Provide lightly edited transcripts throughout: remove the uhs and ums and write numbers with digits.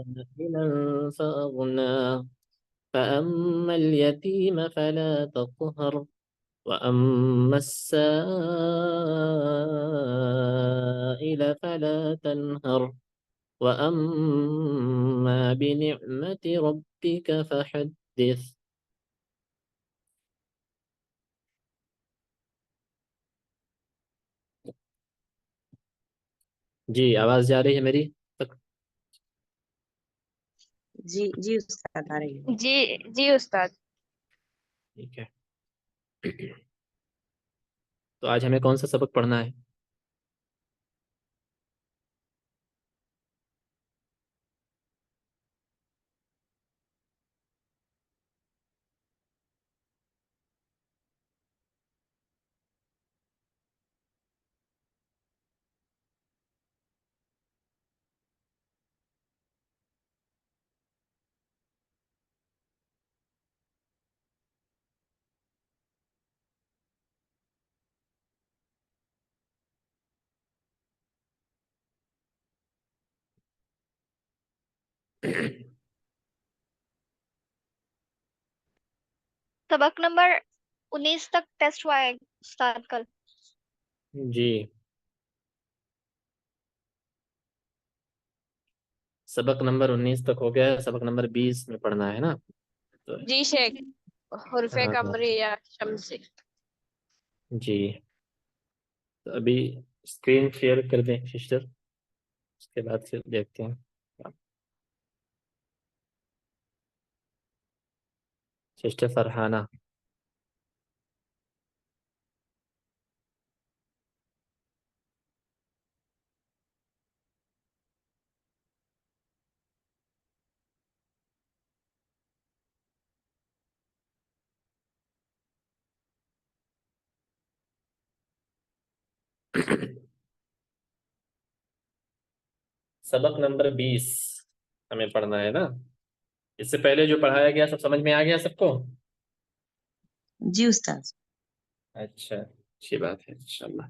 سائلا فأغنى فأما اليتيم فلا تقهر وأما السائل فلا تنهر وأما بنعمة ربك فحدث. جی آواز جا رہی ہے میری تک؟ جی جی استاد آ رہی ہے. جی جی استاد. ٹھیک ہے. تو آج ہمیں کون سا سبق پڑھنا ہے؟ سبق نمبر 19 تک ٹیسٹ ہوا ہے استاد کل. جی سبق نمبر 19 تک ہو گیا ہے، سبق نمبر 20 میں پڑھنا ہے نا؟ تو جی شیخ. حروف ہاں قمری یا شمسی. جی تو ابھی اسکرین شیئر کر دیں سسٹر، اس کے بعد پھر دیکھتے ہیں. سسٹر فرحانہ. سبق نمبر 20 ہمیں پڑھنا ہے نا؟ اس سے پہلے جو پڑھایا گیا سب سمجھ میں آ گیا سب کو؟ جی استاد. اچھا اچھی بات ہے انشاءاللہ.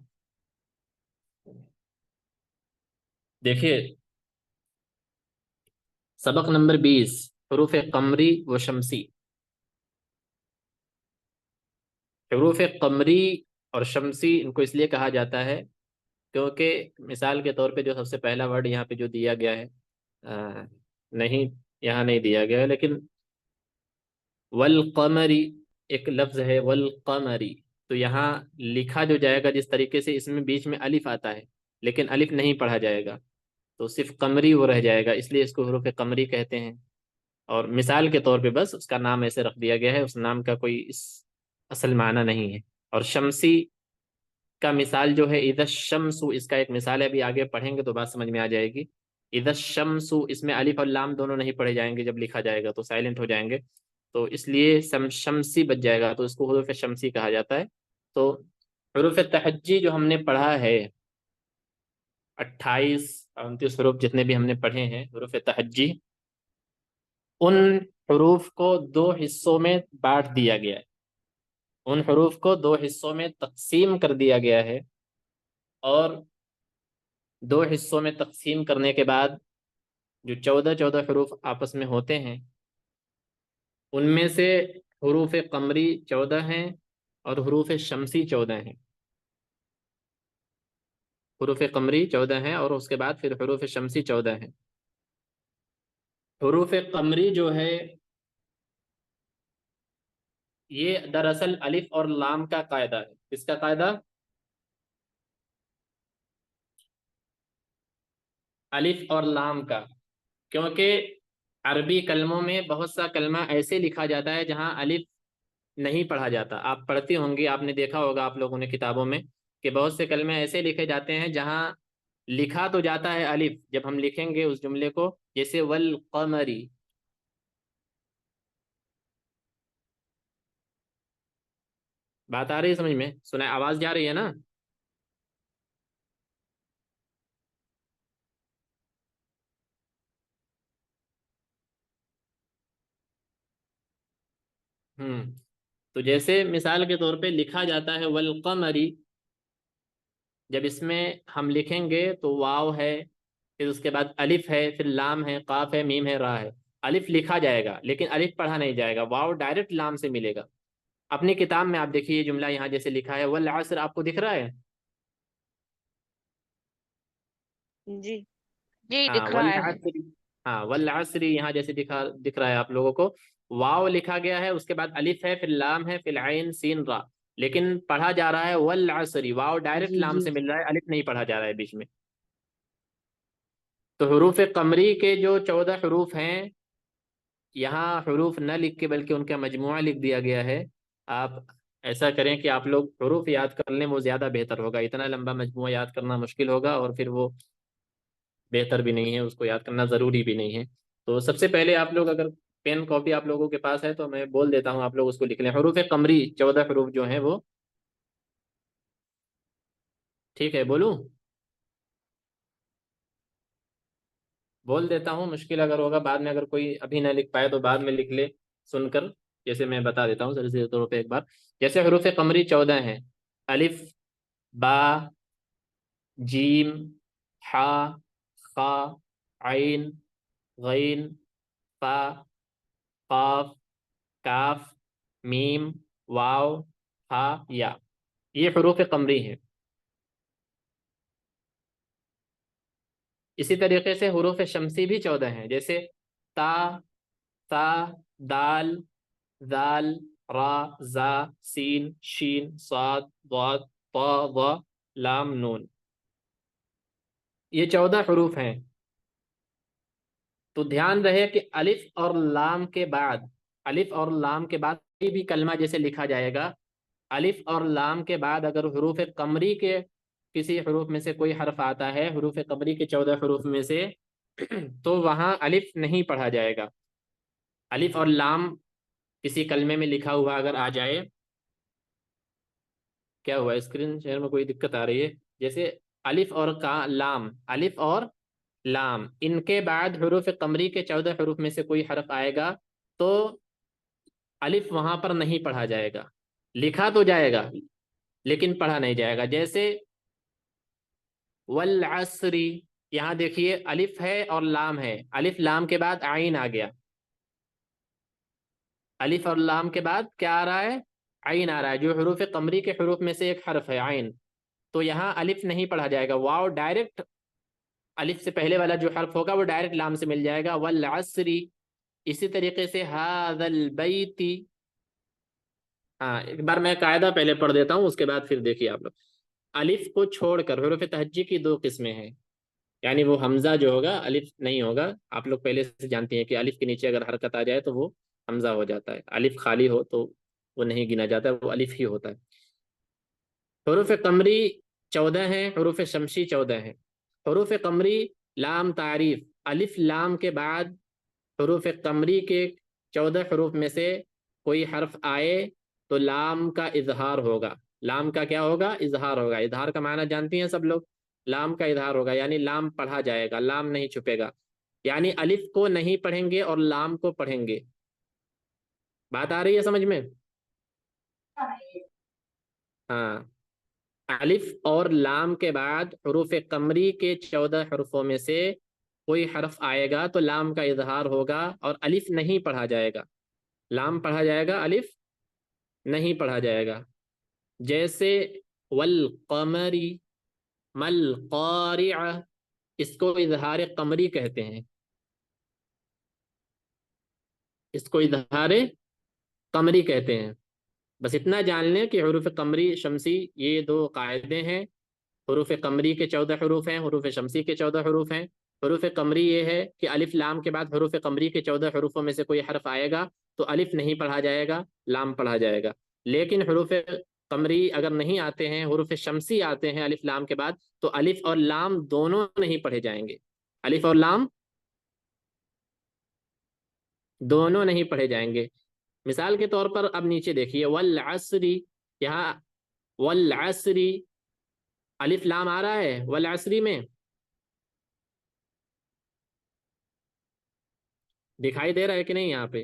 دیکھیے سبق نمبر 20 حروف قمری و شمسی. حروف قمری اور شمسی ان کو اس لیے کہا جاتا ہے کیونکہ مثال کے طور پہ جو سب سے پہلا ورڈ یہاں پہ جو دیا گیا ہے نہیں یہاں نہیں دیا گیا ہے، لیکن والقمری ایک لفظ ہے والقمری، تو یہاں لکھا جو جائے گا جس طریقے سے اس میں بیچ میں الف آتا ہے لیکن الف نہیں پڑھا جائے گا تو صرف قمری وہ رہ جائے گا، اس لیے اس کو حروف قمری کہتے ہیں. اور مثال کے طور پہ بس اس کا نام ایسے رکھ دیا گیا ہے، اس نام کا کوئی اصل معنی نہیں ہے. اور شمسی کا مثال جو ہے اذا الشمس، اس کا ایک مثال ہے، ابھی آگے پڑھیں گے تو بات سمجھ میں آ جائے گی. اذا الشمس اس میں الف اور لام دونوں نہیں پڑھے جائیں گے، جب لکھا جائے گا تو سائلنٹ ہو جائیں گے، تو اس لیے شمسی بچ جائے گا تو اس کو حروف شمسی کہا جاتا ہے. تو حروف تہجی جو ہم نے پڑھا ہے 28 29 حروف جتنے بھی ہم نے پڑھے ہیں حروف تہجی، ان حروف کو دو حصوں میں بانٹ دیا گیا ہے، ان حروف کو دو حصوں میں تقسیم کر دیا گیا ہے. اور دو حصوں میں تقسیم کرنے کے بعد جو 14 حروف آپس میں ہوتے ہیں ان میں سے حروف قمری 14 ہیں اور حروف شمسی 14 ہیں. حروف قمری 14 ہیں اور اس کے بعد پھر حروف شمسی 14 ہیں. حروف قمری جو ہے یہ دراصل الف اور لام کا قاعدہ ہے. کس کا قاعدہ؟ الف اور لام کا. کیونکہ عربی کلموں میں بہت سا کلمہ ایسے لکھا جاتا ہے جہاں الف نہیں پڑھا جاتا. آپ پڑھتے ہوں گے، آپ نے دیکھا ہوگا آپ لوگوں نے کتابوں میں کہ بہت سے کلمے ایسے لکھے جاتے ہیں جہاں لکھا تو جاتا ہے الف، جب ہم لکھیں گے اس جملے کو جیسے والقمری. بات آ رہی ہے سمجھ میں؟ سنیں آواز جا رہی ہے نا؟ تو جیسے مثال کے طور پہ لکھا جاتا ہے والقمری، جب اس میں ہم لکھیں گے تو واو ہے، پھر اس کے بعد الف ہے، پھر لام ہے، قاف ہے، میم ہے، را ہے۔ الف لکھا جائے گا لیکن الف پڑھا نہیں جائے گا، واو ڈائریکٹ لام سے ملے گا۔ اپنی کتاب میں آپ دیکھیے یہ جملہ یہاں جیسے لکھا ہے والعصر، آپ کو دکھ رہا ہے؟ جی جی ہاں دکھ رہا ہے۔ والعصر، ہاں والعصر یہاں جیسے دکھ رہا ہے آپ لوگوں کو، واو لکھا گیا ہے، اس کے بعد الف ہے، پھر لام ہے، پھر عین سین را، لیکن پڑھا جا رہا ہے والعصر، واو ڈائریکٹ جی لام جی سے مل رہا ہے، الف نہیں پڑھا جا رہا ہے بیچ میں۔ تو حروف قمری کے جو 14 حروف ہیں، یہاں حروف نہ لکھ کے بلکہ ان کا مجموعہ لکھ دیا گیا ہے۔ آپ ایسا کریں کہ آپ لوگ حروف یاد کر لیں، وہ زیادہ بہتر ہوگا، اتنا لمبا مجموعہ یاد کرنا مشکل ہوگا اور پھر وہ بہتر بھی نہیں ہے، اس کو یاد کرنا ضروری بھی نہیں ہے۔ تو سب سے پہلے آپ لوگ اگر پین کاپی آپ لوگوں کے پاس ہے تو میں بول دیتا ہوں، آپ لوگ اس کو لکھ لیں، حروف قمری 14 حروف جو ہیں وہ، ٹھیک ہے بولوں؟ بول دیتا ہوں، مشکل اگر ہوگا بعد میں، اگر کوئی ابھی نہ لکھ پائے تو بعد میں لکھ لے سن کر، جیسے میں بتا دیتا ہوں سر طور پہ ایک بار۔ جیسے حروف قمری 14 ہیں: الف، با، جیم، حا، خا، عین، غین، فا، قاف، کاف، میم، واو، ہا، یا، یہ حروف قمری ہیں۔ اسی طریقے سے حروف شمسی بھی 14 ہیں، جیسے تا، ثا، دال، ذال، را، زا، سین، شین، صاد، ضاد، طا، ظا، لام، نون، یہ 14 حروف ہیں۔ تو دھیان رہے کہ الف اور لام کے بعد، الف اور لام کے بعد کوئی بھی کلمہ جیسے لکھا جائے گا، الف اور لام کے بعد اگر حروف قمری کے کسی حروف میں سے کوئی حرف آتا ہے، حروف قمری کے 14 حروف میں سے، تو وہاں الف نہیں پڑھا جائے گا۔ الف اور لام کسی کلمے میں لکھا ہوا اگر آ جائے، کیا ہوا اسکرین شیئر میں کوئی دقت آ رہی ہے؟ جیسے الف اور لام، الف اور لام، ان کے بعد حروف قمری کے 14 حروف میں سے کوئی حرف آئے گا تو الف وہاں پر نہیں پڑھا جائے گا، لکھا تو جائے گا لیکن پڑھا نہیں جائے گا۔ جیسے والعصر، یہاں دیکھیے الف ہے اور لام ہے، الف لام کے بعد عین آ گیا، الف اور لام کے بعد کیا آ رہا ہے؟ عین آ رہا ہے، جو حروف قمری کے حروف میں سے ایک حرف ہے عین، تو یہاں الف نہیں پڑھا جائے گا، واو ڈائریکٹ الف سے پہلے والا جو حرف ہوگا وہ ڈائریکٹ لام سے مل جائے گا، والعصر۔ اسی طریقے سے ھذا البیت، ہاں ایک بار میں قاعدہ پہلے پڑھ دیتا ہوں، اس کے بعد پھر دیکھیے آپ لوگ، الف کو چھوڑ کر حروف تہجی کی 2 قسمیں ہیں، یعنی وہ حمزہ جو ہوگا الف نہیں ہوگا، آپ لوگ پہلے سے جانتے ہیں کہ الف کے نیچے اگر حرکت آ جائے تو وہ حمزہ ہو جاتا ہے، الف خالی ہو تو وہ نہیں گنا جاتا، وہ الف ہی ہوتا ہے۔ حروف قمری 14 ہیں، حروف شمسی 14 ہیں۔ حروف قمری لام تعریف، الف لام کے بعد حروف قمری کے 14 حروف میں سے کوئی حرف آئے تو لام کا اظہار ہوگا، لام کا کیا ہوگا؟ اظہار ہوگا۔ اظہار کا معنی جانتی ہیں سب لوگ؟ لام کا اظہار ہوگا، یعنی لام پڑھا جائے گا، لام نہیں چھپے گا، یعنی الف کو نہیں پڑھیں گے اور لام کو پڑھیں گے۔ بات آ رہی ہے سمجھ میں؟ ہاں، الف اور لام کے بعد حروف قمری کے 14 حروفوں میں سے کوئی حرف آئے گا تو لام کا اظہار ہوگا اور الف نہیں پڑھا جائے گا، لام پڑھا جائے گا، الف نہیں پڑھا جائے گا۔ جیسے والقمر، مل قارعہ، اس کو اظہار قمری کہتے ہیں، اس کو اظہار قمری کہتے ہیں۔ بس اتنا جان لیں کہ حروف قمری شمسی یہ 2 قاعدے ہیں، حروف قمری کے 14 حروف ہیں، حروف شمسی کے 14 حروف ہیں۔ حروف قمری یہ ہے کہ الف لام کے بعد حروف قمری کے 14 حروفوں میں سے کوئی حرف آئے گا تو الف نہیں پڑھا جائے گا، لام پڑھا جائے گا۔ لیکن حروف قمری اگر نہیں آتے ہیں، حروف شمسی آتے ہیں الف لام کے بعد، تو الف اور لام دونوں نہیں پڑھے جائیں گے، الف اور لام دونوں نہیں پڑھے جائیں گے۔ مثال کے طور پر اب نیچے دیکھیے والعصر، یہاں والعصر الف لام آ رہا ہے والعصری میں، دکھائی دے رہا ہے کہ نہیں یہاں پہ؟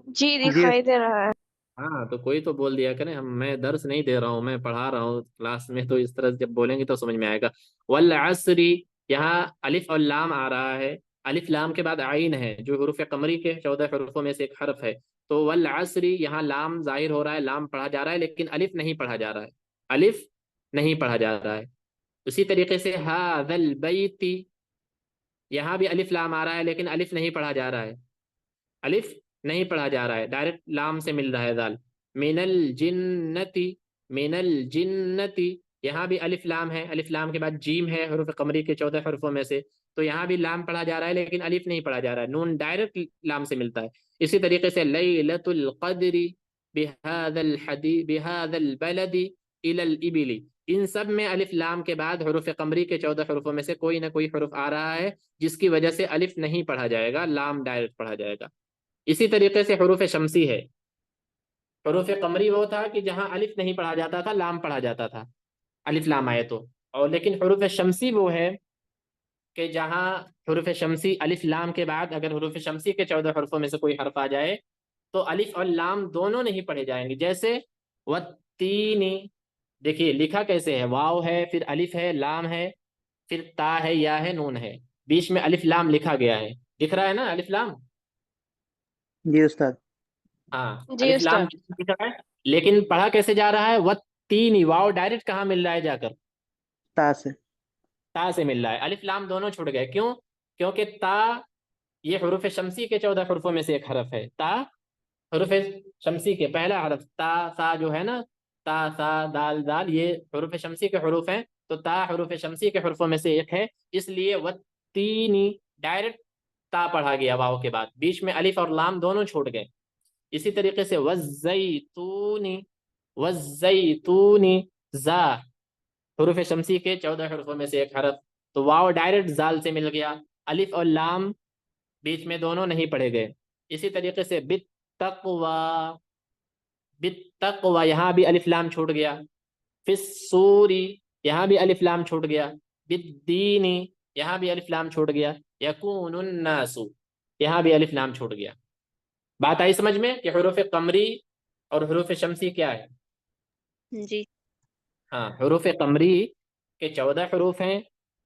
جی جی دکھائی دے رہا ہے۔ ہاں تو کوئی تو بول دیا کریں، میں درس نہیں دے رہا ہوں، میں پڑھا رہا ہوں کلاس میں، تو اس طرح جب بولیں گے تو سمجھ میں آئے گا۔ والعصری، یہاں الف اور لام آ رہا ہے، الف لام کے بعد عین ہے جو حروف قمری کے 14 حروفوں میں سے ایک حرف ہے، تو والعصری یہاں لام ظاہر ہو رہا ہے، لام پڑھا جا رہا ہے، لیکن الف نہیں پڑھا جا رہا ہے، الف نہیں پڑھا جا رہا ہے۔ اسی طریقے سے ھذا البیت، یہاں بھی الف لام آ رہا ہے لیکن الف نہیں پڑھا جا رہا ہے، الف نہیں پڑھا جا رہا ہے، ڈائریکٹ لام سے مل رہا ہے دال۔ من الجنتی، من الجنتی، یہاں بھی الف لام ہے، الف لام کے بعد جیم ہے حروف قمری کے 14 حروفوں میں سے، تو یہاں بھی لام پڑھا جا رہا ہے لیکن الف نہیں پڑھا جا رہا ہے، نون ڈائریکٹ لام سے ملتا ہے۔ اسی طریقے سے لیلۃ القدر بهذا الحديث بهذا البلد الى الابل، ان سب میں الف لام کے بعد حروف قمری کے 14 حروفوں میں سے کوئی نہ کوئی حرف آ رہا ہے جس کی وجہ سے الف نہیں پڑھا جائے گا، لام ڈائریکٹ پڑھا جائے گا۔ اسی طریقے سے حروف شمسی ہے، حروف قمری وہ تھا کہ جہاں الف نہیں پڑھا جاتا تھا، لام پڑھا جاتا تھا، الف لام آئے تو، اور لیکن حروف شمسی وہ ہے کہ جہاں حروف شمسی الف لام کے بعد اگر حروف شمسی کے 14 حروفوں میں سے کوئی حرف آ جائے تو الف اور لام دونوں نہیں پڑھے جائیں گے، جیسے والتینی، دیکھیے لکھا کیسے ہے، واو ہے، پھر الف ہے، لام ہے، پھر تا ہے، یا ہے، نون ہے، بیچ میں الف لام لکھا گیا ہے، دکھ رہا ہے نا الف لام؟ جی استاد۔ ہاں جی الف لام استاد۔ دکھ رہا ہے، لیکن پڑھا کیسے جا رہا ہے، والتینی، واو ڈائریکٹ کہاں مل رہا ہے جا کر، تا سے۔ تا سے مل رہا ہے، الف لام دونوں چھوٹ گئے، کیوں؟ کیونکہ تا یہ حروف شمسی کے 14 حروفوں میں سے ایک حرف ہے، تا حروف شمسی کے پہلا حرف، تا سا جو ہے نا، تا سا دال دال، یہ حروف شمسی کے حروف ہیں، تو تا حروف شمسی کے حروفوں میں سے ایک ہے، اس لیے والتینی ڈائریکٹ تا پڑھا گیا واو کے بعد، بیچ میں الف اور لام دونوں چھوٹ گئے۔ اسی طریقے سے والزیتونی، والزیتونی، زا حروف شمسی کے 14 حروفوں میں سے ایک حرف، تو واو ڈائریکٹ زال سے مل گیا، الف اور لام بیچ میں دونوں نہیں پڑھے گئے۔ اسی طریقے سے بالتقوی، بالتقوی یہاں بھی الف لام چھوٹ گیا، فی الصوری یہاں بھی الف لام چھوٹ گیا، بالدینی یہاں بھی الف لام چھوٹ گیا، یکون الناس یہاں بھی الف لام چھوٹ گیا۔ بات آئی سمجھ میں کہ حروف قمری اور حروف شمسی کیا ہے؟ جی ہاں حروف قمری کے 14 حروف ہیں،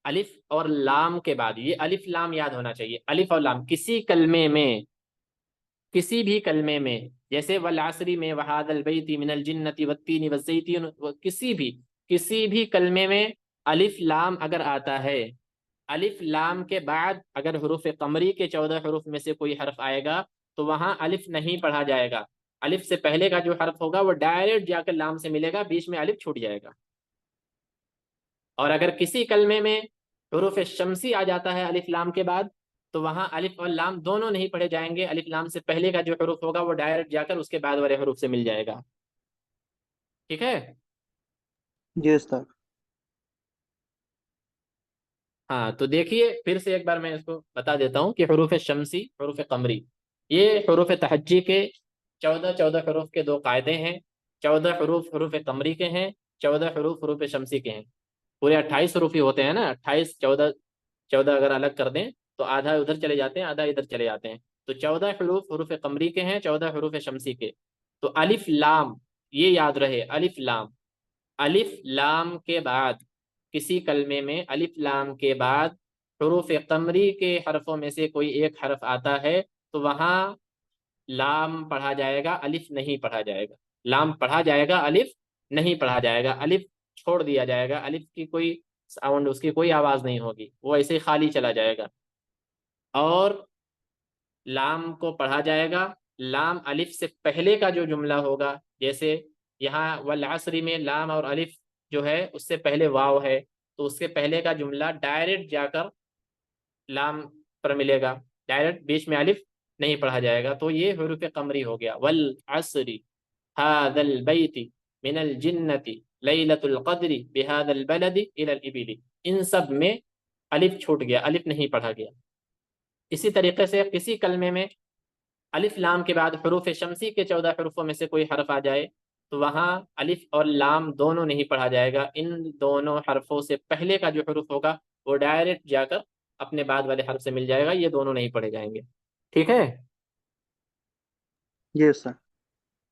الف اور لام کے بعد، یہ الف لام یاد ہونا چاہیے، الف اور لام کسی کلمے میں، کسی بھی کلمے میں، جیسے والعصری میں، وہذا البیت من الجنۃ والتین والزیتون، کسی بھی کلمے میں الف لام اگر آتا ہے، الف لام کے بعد اگر حروف قمری کے 14 حروف میں سے کوئی حرف آئے گا تو وہاں الف نہیں پڑھا جائے گا، الف سے پہلے کا جو حرف ہوگا وہ ڈائریکٹ جا کر لام سے ملے گا، بیچ میں الف چھوٹ جائے گا۔ اور اگر کسی کلمے میں حروف شمسی آ جاتا ہے الف لام کے بعد تو وہاں الف اور لام دونوں نہیں پڑھے جائیں گے، الف لام سے پہلے کا جو حروف ہوگا وہ ڈائریکٹ جا کر اس کے بعد والے حروف سے مل جائے گا، ٹھیک ہے؟ جی استاد۔ ہاں تو دیکھیے پھر سے ایک بار میں اس کو بتا دیتا ہوں کہ حروف شمسی، حروف قمری، یہ حروف تہجی کے 14 حروف کے دو قاعدے ہیں، 14 حروف حروف قمری کے ہیں، 14 حروف حروف شمسی کے ہیں، پورے 28 حروف ہی ہوتے ہیں نا، 28 14 14 اگر الگ کر دیں تو آدھا ادھر چلے جاتے ہیں، آدھا ادھر چلے جاتے ہیں، تو 14 حروف حروف قمری کے ہیں، 14 حروف شمسی کے۔ تو الف لام، یہ یاد رہے، الف لام، الف لام کے بعد کسی کلمے میں الف لام کے بعد حروف قمری کے حرفوں میں سے کوئی ایک حرف آتا ہے تو وہاں لام پڑھا جائے گا، الف نہیں پڑھا جائے گا، لام پڑھا جائے گا، الف نہیں پڑھا جائے گا، الف چھوڑ دیا جائے گا، الف کی کوئی ساؤنڈ، اس کی کوئی آواز نہیں ہوگی، وہ ایسے ہی خالی چلا جائے گا، اور لام کو پڑھا جائے گا، لام الف سے پہلے کا جو جملہ ہوگا، جیسے یہاں والعصر میں لام اور الف جو ہے اس سے پہلے واو ہے، تو اس کے پہلے کا جملہ ڈائریکٹ جا کر لام پر ملے گا، ڈائریکٹ بیچ میں الف نہیں پڑھا جائے گا، تو یہ حروف قمری ہو گیا، والعصر هذا البیت من الجنۃ لیلۃ القدر بهذا البلد الى الابل، ان سب میں الف چھوٹ گیا، الف نہیں پڑھا گیا۔ اسی طریقے سے کسی کلمے میں الف لام کے بعد حروف شمسی کے 14 حروفوں میں سے کوئی حرف آ جائے تو وہاں الف اور لام دونوں نہیں پڑھا جائے گا، ان دونوں حرفوں سے پہلے کا جو حروف ہوگا وہ ڈائریکٹ جا کر اپنے بعد والے حرف سے مل جائے گا، یہ دونوں نہیں پڑھے جائیں گے، ٹھیک ہے؟ جی استاد۔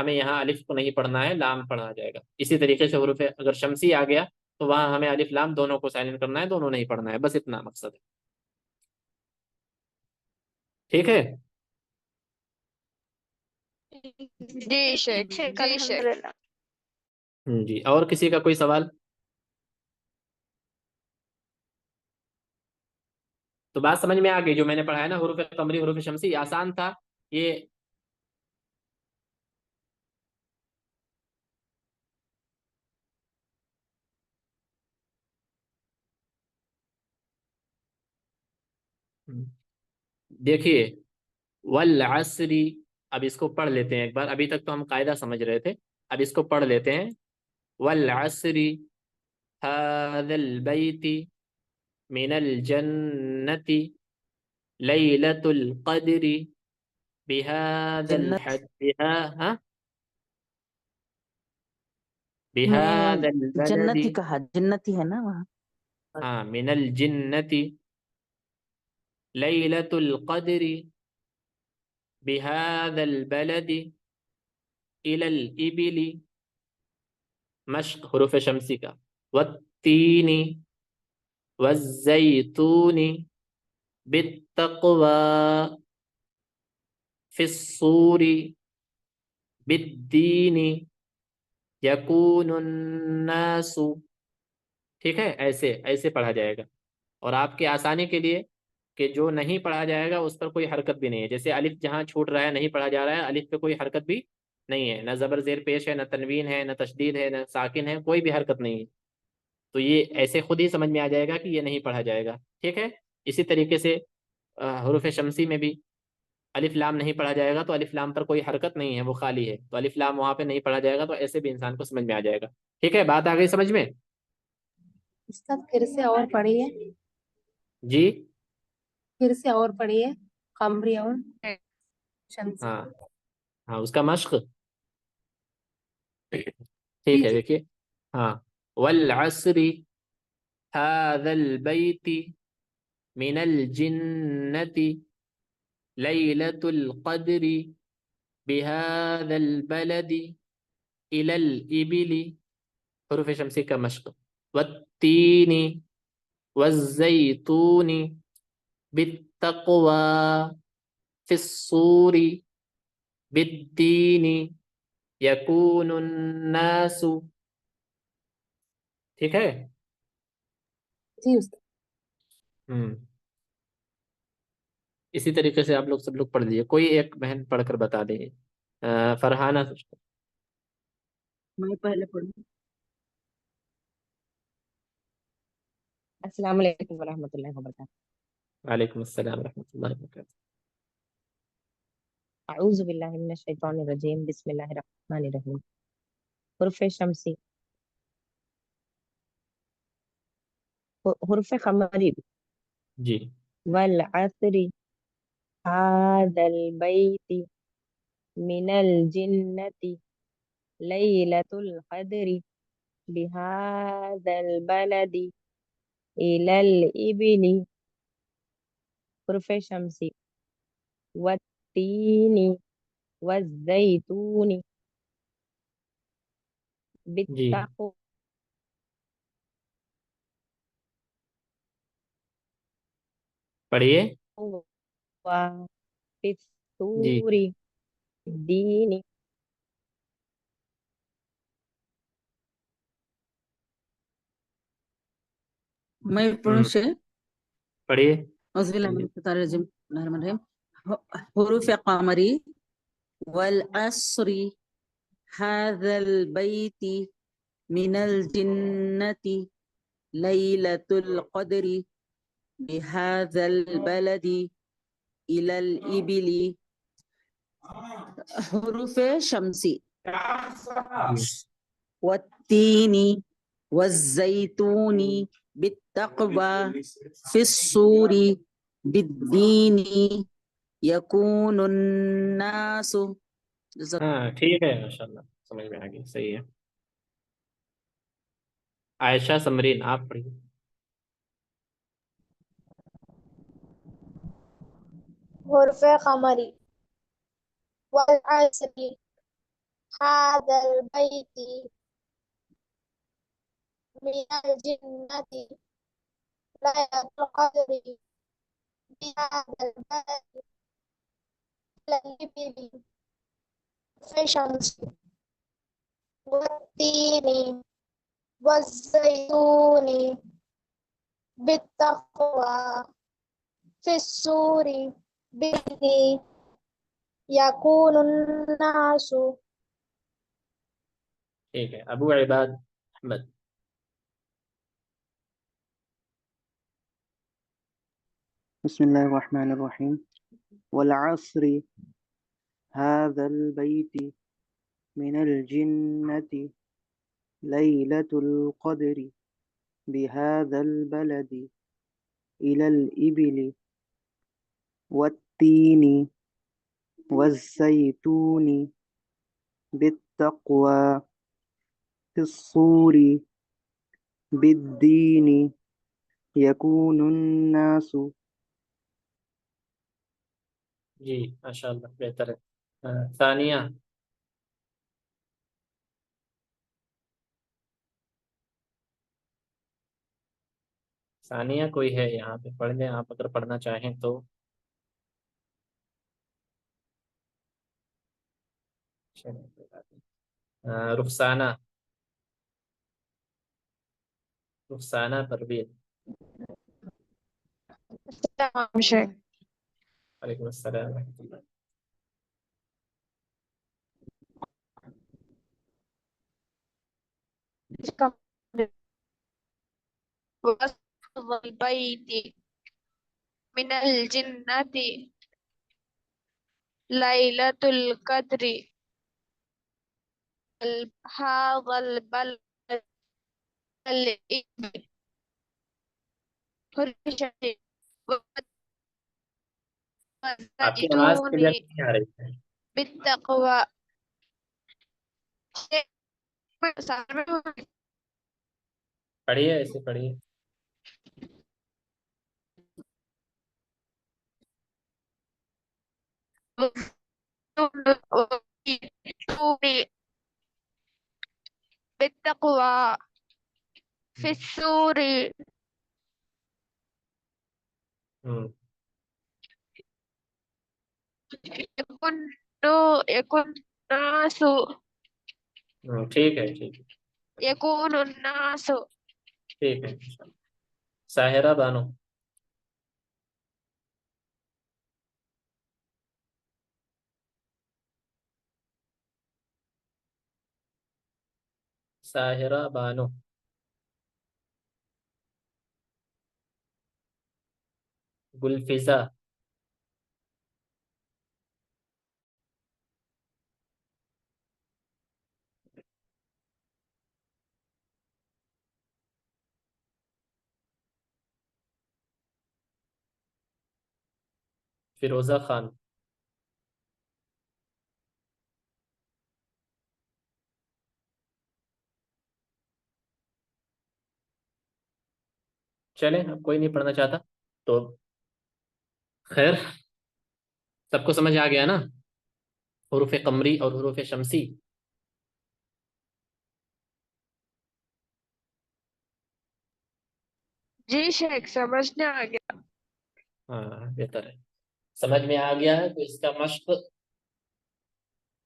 ہمیں یہاں الف کو نہیں پڑھنا ہے، لام پڑھنا جائے گا. اسی طریقے سے حروف اگر شمسی آ گیا تو وہاں ہمیں الف لام دونوں کو سائلنٹ کرنا ہے، دونوں نہیں پڑھنا ہے، بس اتنا مقصد ہے. ٹھیک ہے. جی شیخ الحمدللہ. جی، اور کسی کا کوئی سوال؟ تو بات سمجھ میں آ گئی جو میں نے پڑھا ہے نا، حروف قمری حروف شمسی آسان تھا یہ. دیکھیے والعصری، اب اس کو پڑھ لیتے ہیں ایک بار. ابھی تک تو ہم قاعدہ سمجھ رہے تھے، اب اس کو پڑھ لیتے ہیں. والعصری هذا البيت من الجنة ليلة القدر بهذا جنت الحد بها ها میں بهذا البلد. جنت ہی کہا، جنت ہی ہے نا وہاں. ہاں، من الجنة ليلة القدر بهذا البلد إلى الإبل. مشق حروف شمسی کا. والتین والزیتون بالتقوى في الصور بالدین یکون الناس. ٹھیک ہے، ایسے ایسے پڑھا جائے گا. اور آپ کے آسانی کے لیے کہ جو نہیں پڑھا جائے گا اس پر کوئی حرکت بھی نہیں ہے. جیسے الف جہاں چھوٹ رہا ہے نہیں پڑھا جا رہا ہے، الف پہ کوئی حرکت بھی نہیں ہے، نہ زبر زیر پیش ہے، نہ تنوین ہے، نہ تشدید ہے، نہ ساکن ہے، کوئی بھی حرکت نہیں ہے. تو یہ ایسے خود ہی سمجھ میں آ جائے گا کہ یہ نہیں پڑھا جائے گا. ٹھیک ہے. اسی طریقے سے حروف شمسی میں بھی الف لام نہیں پڑھا جائے گا تو الف لام پر کوئی حرکت نہیں ہے، وہ خالی ہے، تو الف لام وہاں پہ نہیں پڑھا جائے گا، تو ایسے بھی انسان کو سمجھ میں آ جائے گا. ٹھیک ہے، بات آ گئی سمجھ میں؟ استاد پھر سے اور پڑھیے، جی پھر سے اور پڑھیے، قمری اور شمسی. ہاں ہاں، اس کا مشق. جی ٹھیک ہے، جی. دیکھیے. ہاں، والعصر هذا البيت من الجنة ليلة القدر بهذا البلد إلى الإبل. حروف شمسی کا مشق. والتین والزیتون بالتقوى في الصور بالدین یکون الناس. ٹھیک ہے. جی استاد. اسی طریقے سے آپ لوگ سب لوگ پڑھ لیجیے. کوئی ایک بہن پڑھ کر بتا دیں. فرحانہ. میں پہلے پڑھوں. السلام علیکم ورحمۃ اللہ وبرکاتہ. وعلیکم السلام ورحمۃ اللہ وبرکاتہ. اعوذ باللہ من الشیطان الرجیم، بسم اللہ الرحمن الرحیم. حروف شمسی، حروف قمری. جی والعصر هذا البيت من الجنة ليلة القدر بهذا البلد إلى الإبل. حروف شمسی. والتین والزیتون جی بالتقوى پڑھیے. في جی الصور الدين. میں پڑھوں سے. پڑھیے. اعوذ باللہ من الشیطان الرجیم، بسم اللہ الرحمن الرحیم. حروف قمری. والعصر هذا البيت من الجنة ليلة القدر بهذا البلد إلى الإبل. حروف شمسی. والتین والزیتون بالتقوى في الصور بالدین یکون الناس. ہاں ٹھیک ہے، ماشاء اللہ سمجھ میں آ گئی، صحیح ہے. عائشہ سمرین آپ پڑھیے. حروف قمری والعصر هذا البيت من الجنة ليلة القدر بهذا البلد الإبل في شمس والتين والزيتون بالتقوى في السور به يكون الناس. ٹھیک ہے، ابو عباد احمد. بسم الله الرحمن الرحيم. والعصر هذا البيت من الجنة ليلة القدر بهذا البلد إلى الإبل والتين والزيتون بالتقوى في الصور بالدين يكون الناس. جی ماشاء اللہ بہتر ہے. ثانیہ. ثانیہ کوئی ہے یہاں پہ؟ پڑھ لیں آپ اگر پڑھنا چاہیں تو. رخسانہ. رخسانہ پروین. السلام شیخ. وعلیکم السلام ورحمۃ اللہ. البيت من الجنة ليلة القدر هذا البلد الإبل آپ کی آواز کلیئر والزيتون نہیں آ رہی ہے. بالتقوى. پڑھیے ایسے پڑھیے. بالتقوى في السور يكون الناس ٹھیک ہے ٹھیک ہے يكون الناس. ٹھیک ہے. ساحرہ بانو. ساحرہ بانو. گلفزا. فیروزہ خان. چلیں اب کوئی نہیں پڑھنا چاہتا تو خیر. سب کو سمجھ آ گیا نا حروف قمری اور حروف شمسی؟ جی شیخ سمجھنے آ گیا. ہاں بہتر ہے. سمجھ میں آ گیا ہے تو اس کا مشق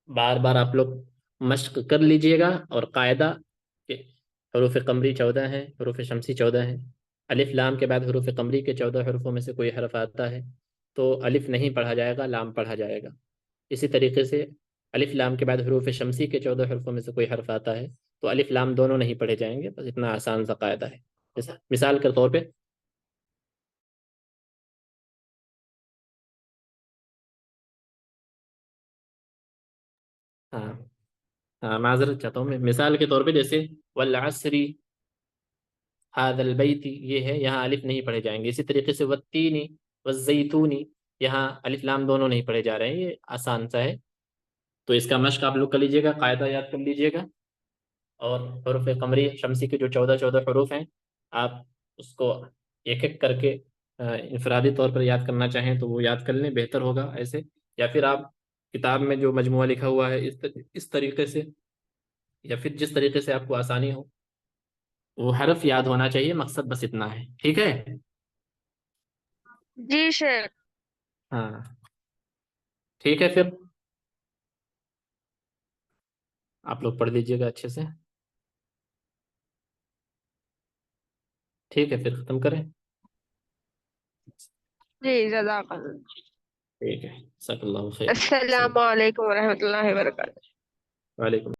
بار بار آپ لوگ مشق کر لیجئے گا. اور قاعدہ کہ حروف قمری 14 ہیں، حروف شمسی 14 ہیں. الف لام کے بعد حروف قمری کے 14 حروفوں میں سے کوئی حرف آتا ہے تو الف نہیں پڑھا جائے گا، لام پڑھا جائے گا. اسی طریقے سے الف لام کے بعد حروف شمسی کے 14 حروفوں میں سے کوئی حرف آتا ہے تو الف لام دونوں نہیں پڑھے جائیں گے. بس اتنا آسان سا قاعدہ ہے. مثال کے طور پہ ہاں ہاں معذرت چاہتا ہوں میں. مثال کے طور پہ جیسے والعصر هذا البیت، یہ ہے، یہاں الف نہیں پڑھے جائیں گے. اسی طریقے سے والتین والزیتون، یہاں الف لام دونوں نہیں پڑھے جا رہے ہیں. یہ آسان سا ہے. تو اس کا مشق آپ لوگ کر لیجیے گا، قاعدہ یاد کر لیجیے گا. اور حروف قمری شمسی کے جو 14 حروف ہیں آپ اس کو ایک ایک کر کے انفرادی طور پر یاد کرنا چاہیں تو وہ یاد کر لیں، بہتر ہوگا ایسے. یا پھر آپ کتاب میں جو مجموعہ لکھا ہوا ہے اس طریقے سے، یا پھر جس طریقے سے آپ کو آسانی ہو، وہ حرف یاد ہونا چاہیے، مقصد بس اتنا ہے، ٹھیک ہے؟ جی شیخ. ہاں ٹھیک ہے، پھر آپ لوگ پڑھ لیجیے گا اچھے سے، ٹھیک ہے پھر ختم کریں. جی جزاک اللہ. ٹھیک ہے، جزاک اللہ خیر. السلام علیکم ورحمۃ اللہ وبرکاتہ. وعلیکم